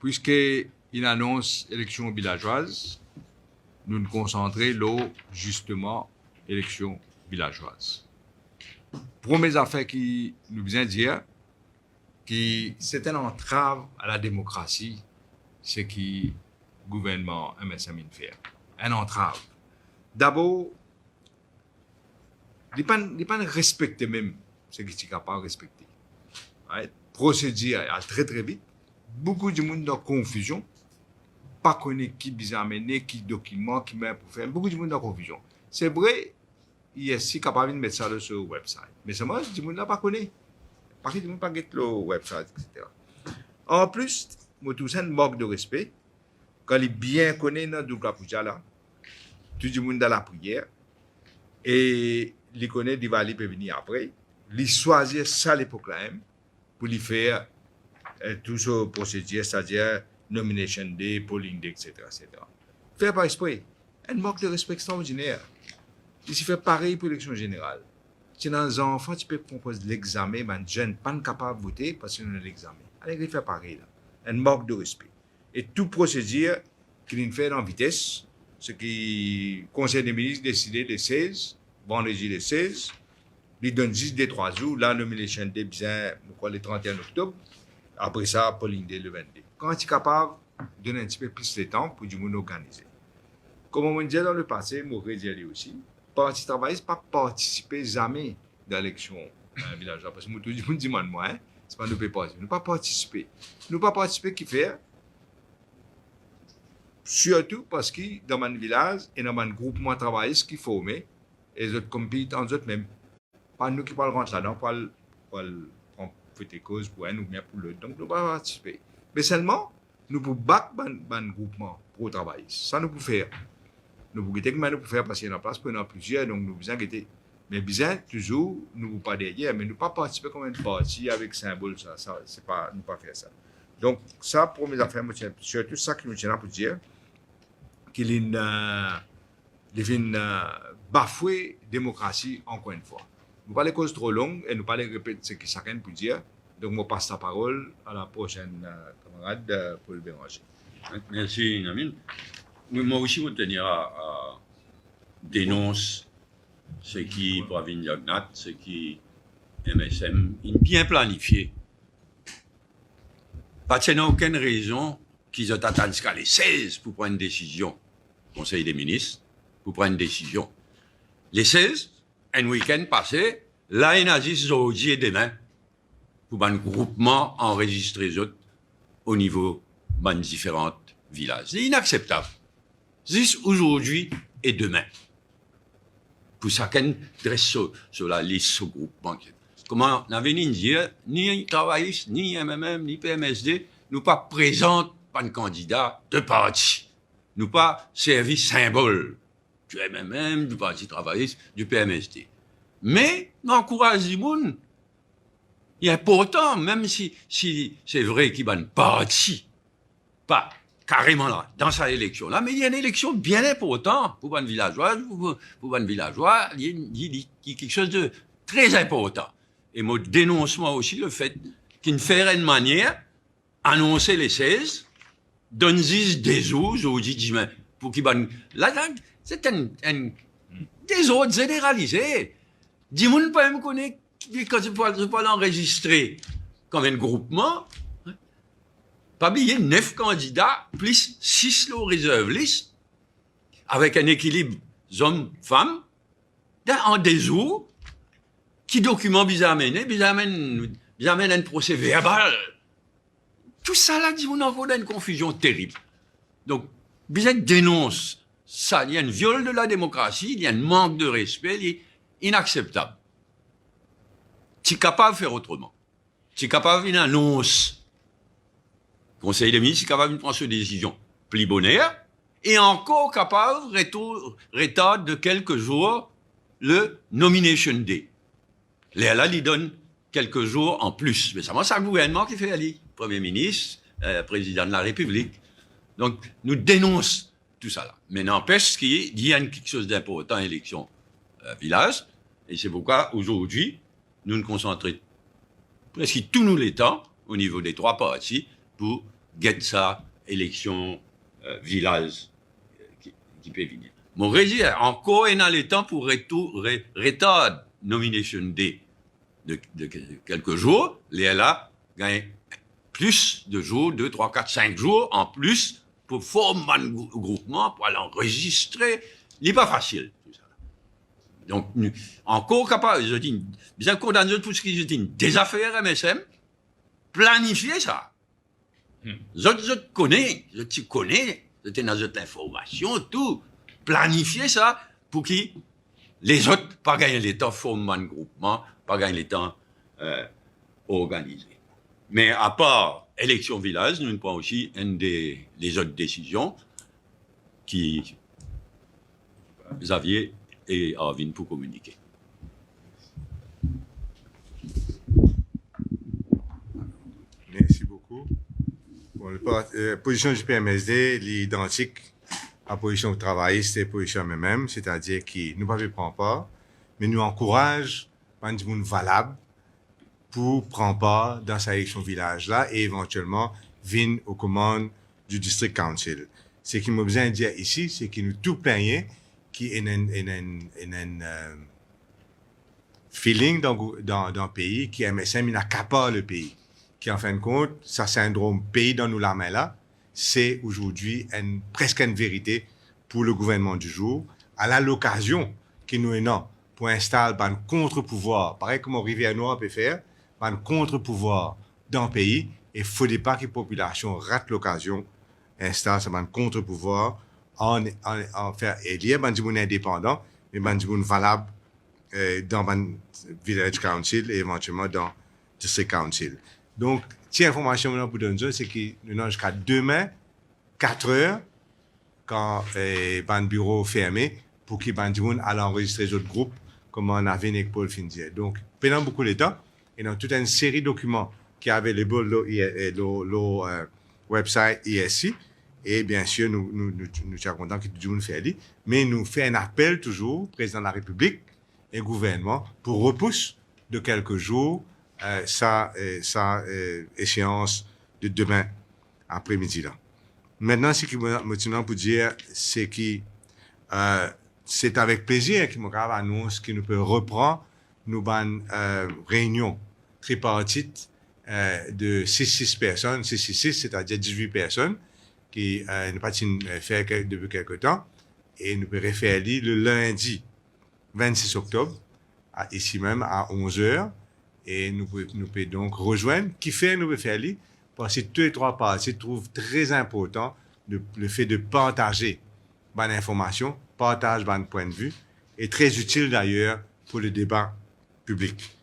puisqu'il annonce élection villageoise, nous nous concentrer là, justement, élection villageoise. Première affaire qui nous vient dire que c'est une entrave à la démocratie, ce qui le gouvernement MSM fait. Une entrave. D'abord, il ne pas respecter même ce qu'il est capable de respecter. Right? Procédure très très vite. Beaucoup de monde dans confusion. Pas connaître qui bizarre amener, qui document, qui met pour faire. Beaucoup de monde dans confusion. C'est vrai, il est si capable de mettre ça sur le website. Mais c'est moi, du monde là pas connaît. Parce que du monde pas get le website, etc. En plus, moi tout ça un manque de respect. Quand il bien connaît dans le Kapouja là, tout le monde dans la prière et il connaît il va aller peut venir après. Il choisit ça l'époque là pour lui faire tout ce procédure, c'est-à-dire nomination day, polling day, etc., etc. Faire par esprit, un manque de respect extraordinaire. Il se fait pareil pour l'élection générale. Si dans un enfant, tu peux proposer l'examen, mais un jeune pas capable de voter parce qu'il a l'examen. Allez, il fait pareil là. Un manque de respect. Et toute procédure qu'il fait en vitesse, ce qui le Conseil des ministres décidé le 16, vendredi le 16, il donne juste des 3 jours, la nomination day, le 31 octobre, après ça, polling day le 22. Quand tu es capable de donner un petit peu plus de temps pour du monde organiser. Comme on disait dans le passé, je vais dire aussi, parti travailliste pas participer jamais dans l'élection villageoise. Parce que tout le monde dit moi, hein, c'est pas nous ne participer. Nous pas participer. Nous pas participer qui fait. Surtout parce que dans mon village et dans mon groupement travailliste qui formé, et les autres compétent en eux mêmes. Pas nous qui parlons là-dedans, pour prendre des causes pour un ou bien pour l'autre. Donc nous pas participer. Mais seulement, nous pouvons battre mon groupement pour travailler. Ça nous pouvons faire. Nous pouvons guetter comment nous pouvons faire parce qu'il y a une place pour nous plusieurs, donc nous besoin guetter. Mais bien toujours, nous ne pouvons pas derrière, mais nous ne pas participer comme une partie avec symbole, ça c'est pas, nous pas faire ça. Donc ça, pour mes affaires, surtout ça qui nous tient à pour dire qu'il y a une bafouée démocratie encore une fois. Nous pas les causes trop longues et nous pas les répéter ce que chacun peut dire. Donc, je passe la parole à la prochaine camarade, Paul Béranger. Merci, Namin. Moi aussi, je tenir à dénoncer ce qui Pravin Jagnat, ce qui MSM, bien planifié. Pas de aucune raison qu'ils attendent jusqu'à les 16 pour prendre une décision. Conseil des ministres, pour prendre une décision. Les 16, un week-end passé, là, il y a aujourd'hui et demain. Pour un groupement enregistré au niveau de différents villages. C'est inacceptable. Juste aujourd'hui et demain. Pour chacun dresse sur la liste ce groupement. Comment on avait dit, ni travaillistes, ni MMM, ni PMSD, nous pas présentent pas de candidat de parti. Nous pas service symbole du MMM, du parti travailliste, du PMSD. Mais, nous encourageons les gens. Il est important, même si c'est vrai qu'il y a une partie, pas carrément là, dans sa élection là, mais il y a une élection bien importante pour une villageoise, pour un villageois, il y a quelque chose de très important. Et moi, dénonce moi aussi le fait qu'il ne ferait une manière, annoncer les 16, donne des jours, aujourd'hui, demain, pour qu'il y ait là, c'est un désordre généralisé. Dis-moi, ne pas me connaître. Quand je peux l'enregistrer comme un groupement, pas oublier 9 candidats plus 6 réserve list, avec un équilibre hommes-femmes, en des jours, qui document bien amène un procès verbal. Tout ça là, dit, on a une confusion terrible. Donc, bien dénonce ça, il y a un viol de la démocratie, il y a un manque de respect, il est inacceptable. Tu es capable de faire autrement. Tu es capable d'une annonce. Le Conseil des ministres est capable de prendre cette décision. Pli bonheur. Et encore capable de retarder de quelques jours le nomination day. Là, il donne quelques jours en plus. Mais c'est le gouvernement qui fait aller. Premier ministre, président de la République. Donc, nous dénonçons tout ça là. Mais n'empêche qu'il y a quelque chose d'important à l'élection village. Et c'est pourquoi, aujourd'hui, nous nous concentrons presque tous nous les temps, au niveau des 3 partis, pour get ça, élection, village, qui peut venir. Mon régime, encore un le temps pour retard nomination day de quelques jours, les là gagnent plus de jours, 2, 3, 4, 5 jours en plus pour former un groupement, pour aller enregistrer. Il n'est pas facile, tout ça. Donc, encore capable, je dis, bien condamné pour ce qui est des affaires MSM, planifier ça. Je connais, je dans cette information, tout. Planifier ça pour que les autres pas gagner le temps former un groupement, pas gagner le temps organiser. Mais à part élection village, nous prenons aussi une des autres décisions qui Xavier et Arvin pour communiquer. Merci beaucoup. Bon, la position du PMSD est identique à la position travailliste et la position même, c'est-à-dire que nous ne prenons pas, mais nous encourageons des gens valables pour prendre part dans cette élection village-là et éventuellement venir aux commandes du District Council. Ce qui m'a besoin de dire ici, c'est que nous tout plaignons qu'il y a un feeling dans le pays qui MSM n'accapare le pays. Qui en fin de compte, ce syndrome pays dans nous la main là, c'est aujourd'hui presque une vérité pour le gouvernement du jour, à l'occasion que nous avons pour installer un contre-pouvoir, pareil comme Rivière-Noire peut faire, un contre-pouvoir dans le pays, et il ne faudrait pas que la population rate l'occasion d'installer un contre-pouvoir en faire élire des gens indépendants, mais des gens valables dans le Village Council et éventuellement dans le District Council. Donc, cette information pour donner, c'est que nous avons jusqu'à demain, 4 heures, quand le bureau est fermé, pour que les gens aillent enregistrer les autres groupes, comme on avait avec Paul Findier. Donc, pendant beaucoup de temps, il y a toute une série de documents qui avaient le website ISI. Et bien sûr, nous sommes contents que tout le monde fait ça. Mais nous faisons un appel toujours, président de la République et gouvernement, pour repousser de quelques jours sa échéance de demain après-midi. Là. Maintenant, ce qui me tient pour dire, c'est que c'est avec plaisir que je annonce que nous pouvons reprendre nos réunions tripartites de 6 personnes, 6, c'est-à-dire 18 personnes, qui n'ont pas fait depuis quelque temps. Et nous pouvons faire le lundi 26 octobre, ici même à 11h. Et nous pouvons donc rejoindre. Qui fait nous pouvons faire parce que tous les 3 parties trouvent très important le fait de partager bonne information, partage bon point de vue, et très utile d'ailleurs pour le débat public.